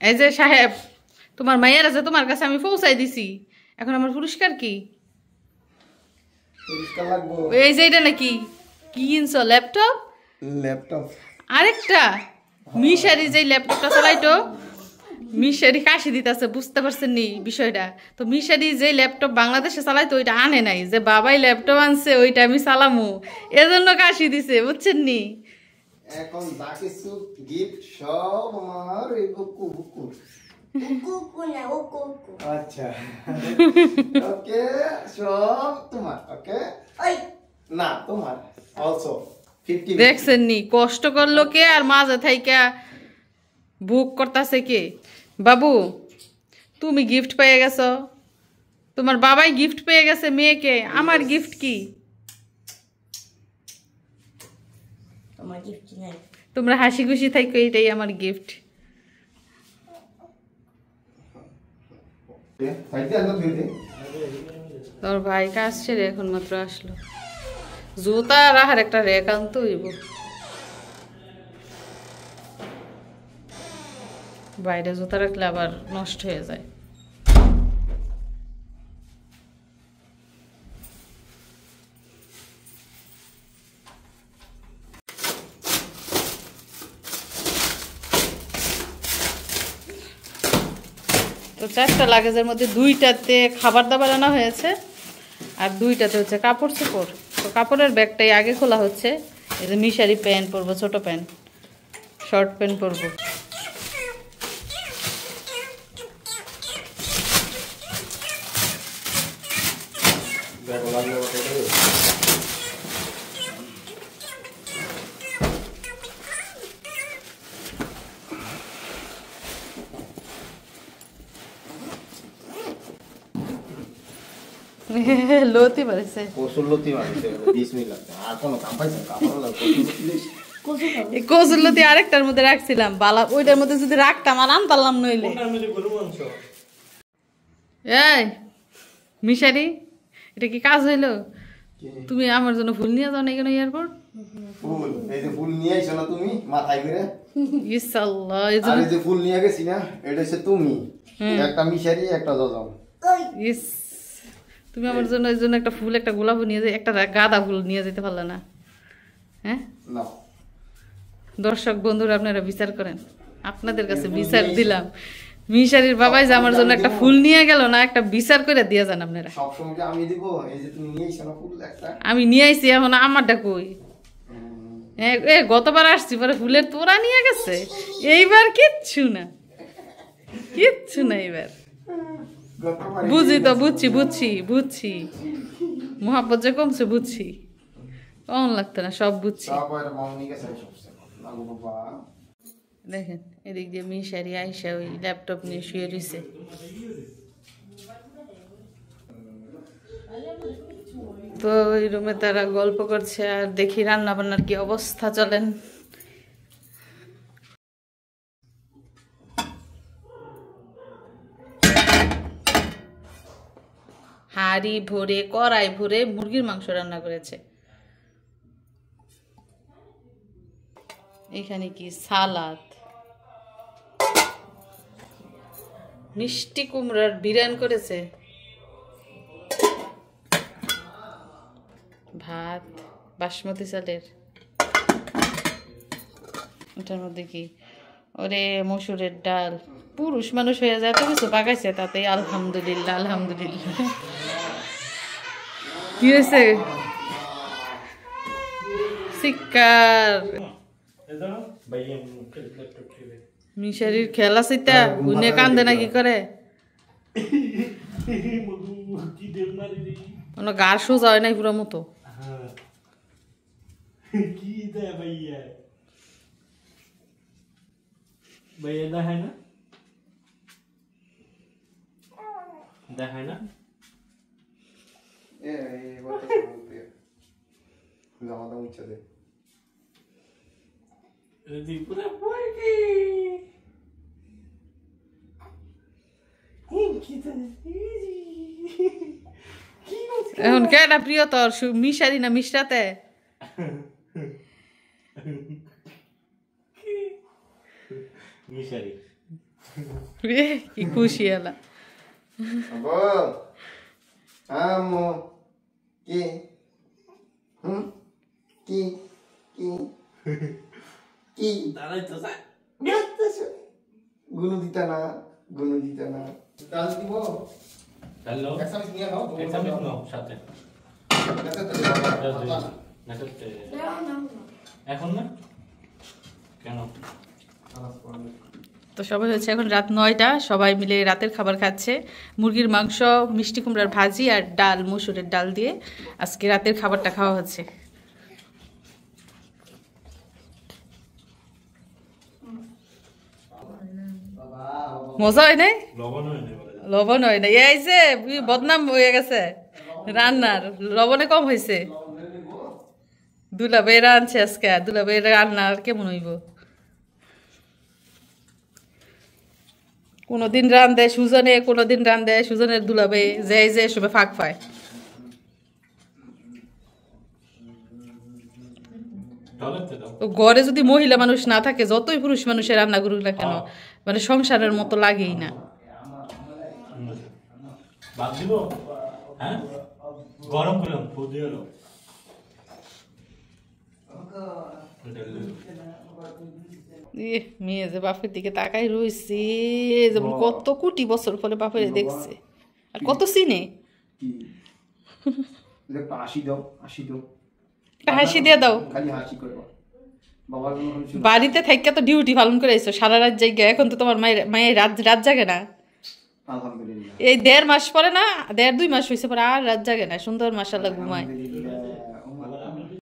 এই যে সাহেব, তোমার মায়ের আছে তোমার কাছে আমি পৌঁছাই দিছি, এখন আমার পুরস্কার কি? পুরস্কার লাগবো। এই যে এটা নাকি কি কিনছো? ল্যাপটপ? ল্যাপটপ আরেকটা? মিশারি যে ল্যাপটপটা চালাইতো, মিশারি কাশি দিতেছে, বুঝতে পারছেন নি বিষয়টা? তো মিশারি যে ল্যাপটপ বাংলাদেশে চালাইতো ওইটা আনে নাই, যে বাবাই ল্যাপটপ আনছে ওইটা আমি চালামু, এজন্য কাশি দিছে, বুঝছেন নি? এখন যা কিছু গিফট সব আমার এই বুকু বুকু বুকু না বুকু। আচ্ছা ওকে, সব তোমার। ওকে ওই না তোমার অলসো 50। দেখছেন নি কষ্ট করলো কে আর মাঝে থাইকা বুক করতেছে কে? বাবু তুমি গিফট পেয়ে গেছো, তোমার বাবাই গিফট পেয়ে গেছে মেয়েকে, আমার গিফট কি? তোমার গিফট নাই, তোমরা হাসি খুশি থাকো, এটাই আমার গিফট। তোর ভাই কাজ ছেড়ে এখন মাত্র আসলো, জুতা রাখার একটা রেক আনতে হইব, বাইরে জুতা রাখলে আবার নষ্ট হয়ে যায়। তো 4টা লাগেজের মধ্যে 2টাতে খাবার দাবার আনা হয়েছে আর 2টাতে হচ্ছে কাপড় চোপড়। তো কাপড়ের ব্যাগটাই আগে খোলা হচ্ছে। এই যে মিশারি প্যান্ট পরবো, ছোট প্যান্ট, শর্ট প্যান্ট পরবো। লতি মারিছে, কসুলতি মারিছে, বিসমিল্লাহ। আর কোন কাম পাইছেন? কাপড় লাগবে কসুলতি। কসুলতি আরেকটার মধ্যে রাখছিলাম, বালা ওইটার মধ্যে যদি রাখতাম আর আনতাম নইলে। এই মিশারি, এটা কি কাজ হইলো? তুমি আমার জন্য ফুল নিয়ে যাও না কেন এয়ারপোর্ট? ফুল এই যে ফুল নিয়ে আইছো না তুমি মাথায় করে? ইনশাআল্লাহ এই আর এই যে ফুল নিয়ে গেছি না, এটা হচ্ছে তুমি, একটা মিশারি একটা জজম। ইস, তুমি আমার জন্য এই জন্য একটা ফুল, একটা গোলাপ নিয়ে যাই, একটা গাঁদা ফুল নিয়ে যেতে পারলে না? হ্যাঁ না দর্শক বন্ধুরা আপনারা বিচার করেন, আপনাদের কাছে বিচার দিলাম। মিশারির বাবাই যে আমার জন্য একটা ফুল নিয়ে গেল না, একটা বিচার করে দিয়ে যান আপনারা। সব সময় আমি দিব? এই যে তুমি নিয়ে আইছো না ফুল একটা, আমি নিয়ে আইছি, এখন আমারটা কই? গতবার আসছি পরে ফুলের তোড়া নিয়ে গেছে, এইবার কিচ্ছু না, কিচ্ছু না এইবার। বুঝি তো, বুঝছি বুঝছি বুঝছি, মোহাব্বত যে কমছে বুঝছি, কম লাগতো না, সব বুঝছি। দেখেন এদিক দিয়ে মিশারি আইসা ওই ল্যাপটপ নিয়ে শুয়ে রয়েছে। তো ওই রুমে তারা গল্প করছে আর দেখি রান্না বান্নার কি অবস্থা। চলেন হাড়ি ভরে কড়াই ভরে মুরগির মাংস রান্না করেছে। এখানে কি সালাদ, মিষ্টি কুমড়ার বিরিয়ান করেছে, ভাত বাসমতি চালের, এটার মধ্যে কি ওরে মসুরের ডাল। পুরুষ মানুষ হয়ে যায়, তো কিছু পাকাইছে তাতে আলহামদুলিল্লাহ আলহামদুলিল্লাহ। কি হয়েছে? শিকার মিশারির খেলা সেটা গুনে কান্দে না কি করে, গা সোজা হয় নাই পুরো মতো। দেখায় না, দেখায় না। এখন কেটা প্রিয় তোর, মিশারি না মিশরাতে? মিশারি কি খুশি এলা আব্বু আম্মু কি কি কি কি দাঁড়াই তো স্যার গুনু দিতা না ডাল দিব হ্যালো এক চামচ নিয়ে নাও একটা মিনিট নাও সাথে এখন না কেন তো সবাই হচ্ছে এখন রাত 9টা, সবাই মিলে রাতের খাবার খাচ্ছে। মুরগির মাংস, মিষ্টি কুমড়ার ভাজি আর ডাল, মসুরের ডাল দিয়ে আজকে রাতের খাবারটা খাওয়া হচ্ছে। মজা হয় নাই? লবণ হয় না বলে লবণ হয় না, এই যে বদনাম হয়ে গেছে রান্নার, লবণে কম হয়েছে। দুলাভাই রাঁধছে আজকে, দুলাভাই রান্নার কেমন হইব? কোনোদিন রান্ধে সুজনে, কোনোদিন রান্ধে সুজনের দুলাভাই, যে সবে ফাঁক পায়। ঘরে যদি মহিলা মানুষ না থাকে, যতই পুরুষ মানুষের রান্না করুক না কেন, মানে সংসারের মতো লাগেই না। গরম করলাম ফুদি হলো মেয়ে যে বাপের দিকে তাকাই রয়েছে, যেমন কত কোটি বছর পরে বাপের দেখছে, আর কত চিনে। হাসি দিয়ে দাও। বাড়িতে থাইকা তো ডিউটি পালন করে আইছো সারা রাত জায়গা, এখন তো তোমার মায়ের রাত জাগে না। এই 1.5 মাস পরে না, 1.5-2 মাস হয়েছে পরে আর রাত জাগে না, সুন্দর মাশাআল্লাহ ঘুমায়।